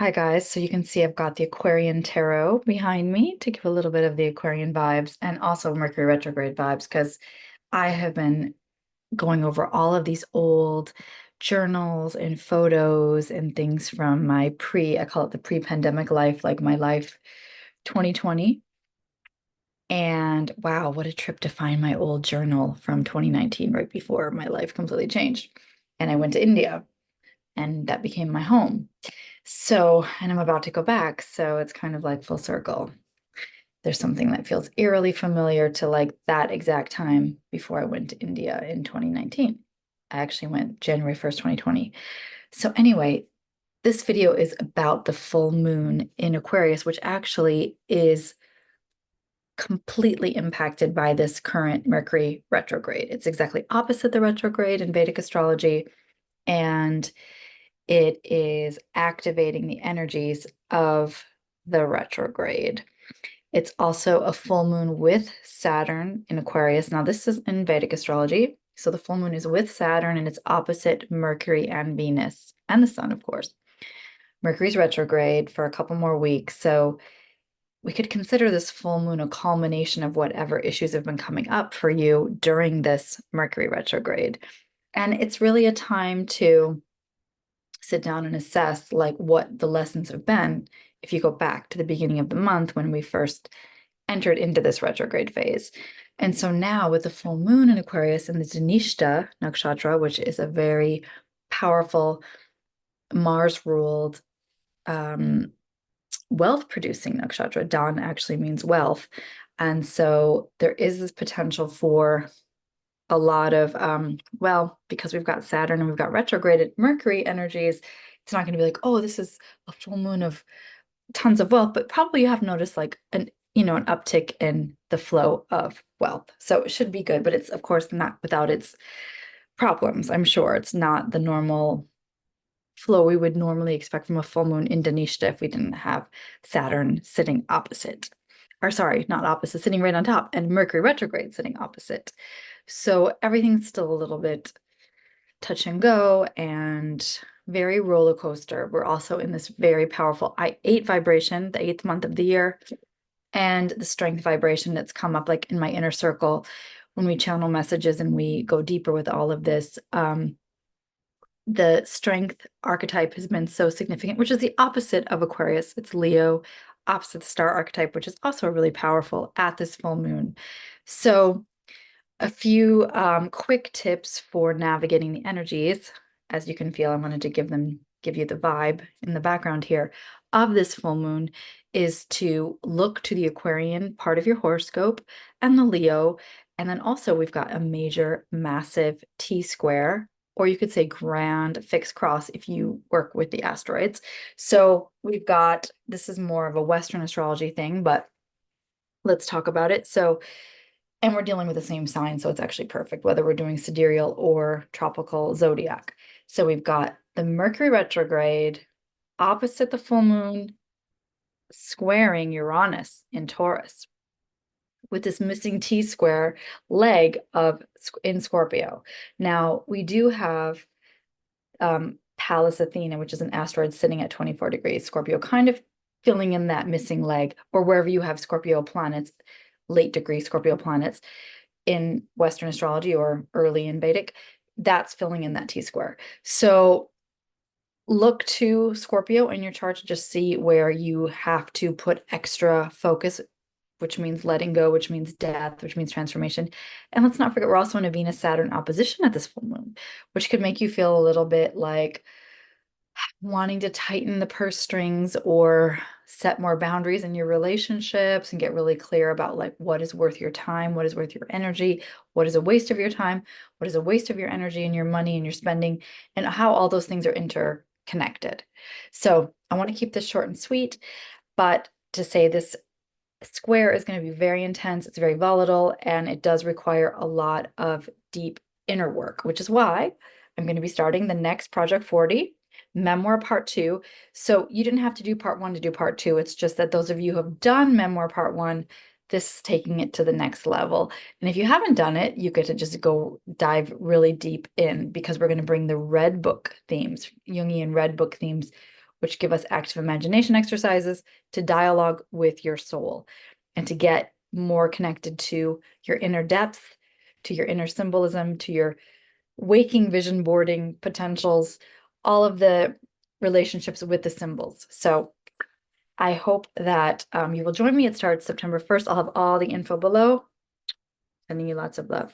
Hi guys, so you can see I've got the Aquarian Tarot behind me to give a little bit of the Aquarian vibes and also Mercury retrograde vibes because I have been going over all of these old journals and photos and things from my I call it the pre-pandemic life, like my life 2020. And wow, what a trip to find my old journal from 2019, right before my life completely changed. And I went to India and that became my home. So, and I'm about to go back, so it's kind of like full circle. There's something that feels eerily familiar to like that exact time before I went to India in 2019. I actually went January 1st, 2020. So anyway, this video is about the full moon in Aquarius, which actually is completely impacted by this current Mercury retrograde. It's exactly opposite the retrograde in Vedic astrology, and it is activating the energies of the retrograde. It's also a full moon with Saturn in Aquarius. Now, this is in Vedic astrology. So the full moon is with Saturn and it's opposite Mercury and Venus and the sun, of course. Mercury's retrograde for a couple more weeks. So we could consider this full moon a culmination of whatever issues have been coming up for you during this Mercury retrograde. And it's really a time to sit down and assess like what the lessons have been if you go back to the beginning of the month when we first entered into this retrograde phase. And so now with the full moon in Aquarius and the Dhanishta nakshatra, which is a very powerful Mars ruled wealth producing nakshatra. Dan actually means wealth. And so there is this potential for a lot of well, because we've got Saturn and we've got retrograded Mercury energies, it's not going to be like, oh, this is a full moon of tons of wealth, but probably you have noticed like an uptick in the flow of wealth. So it should be good, but it's of course not without its problems. I'm sure it's not the normal flow we would normally expect from a full moon in Dhanishta if we didn't have Saturn sitting opposite. Or sorry, not opposite, sitting right on top, and Mercury retrograde sitting opposite. So everything's still a little bit touch and go and very roller coaster. We're also in this very powerful eight vibration, the eighth month of the year, and the strength vibration that's come up like in my inner circle when we channel messages and we go deeper with all of this. The strength archetype has been so significant, which is the opposite of Aquarius. It's Leo, opposite the star archetype, which is also really powerful at this full moon. So a few quick tips for navigating the energies. As you can feel, I wanted to give you the vibe in the background here of this full moon is to look to the Aquarian part of your horoscope and the Leo. And then also we've got a major, massive T square, or you could say grand fixed cross if you work with the asteroids. So we've got, this is more of a Western astrology thing, but let's talk about it. So and we're dealing with the same sign, so it's actually perfect, whether we're doing sidereal or tropical zodiac. So we've got the Mercury retrograde opposite the full moon, squaring Uranus in Taurus with this missing T square leg of in Scorpio. Now we do have Pallas Athena, which is an asteroid sitting at 24 degrees Scorpio, kind of filling in that missing leg, or wherever you have Scorpio planets, late degree Scorpio planets in Western astrology or early in Vedic, that's filling in that T square. So look to Scorpio in your chart to just see where you have to put extra focus, which means letting go, which means death, which means transformation. And let's not forget, we're also in a Venus-Saturn opposition at this full moon, which could make you feel a little bit like wanting to tighten the purse strings or set more boundaries in your relationships and get really clear about like what is worth your time, what is worth your energy, what is a waste of your time, what is a waste of your energy and your money and your spending, and how all those things are interconnected. So I want to keep this short and sweet, but to say this square is going to be very intense, it's very volatile, and it does require a lot of deep inner work, which is why I'm going to be starting the next Project 40 memoir part 2. So you didn't have to do part 1 to do part 2. It's just that those of you who have done memoir part 1, this is taking it to the next level. And if you haven't done it, you get to just go dive really deep in because we're going to bring the red book themes, Jungian red book themes which give us active imagination exercises to dialogue with your soul and to get more connected to your inner depth, to your inner symbolism, to your waking vision boarding potentials, all of the relationships with the symbols. So I hope that you will join me. It starts September 1st. I'll have all the info below. Sending you lots of love.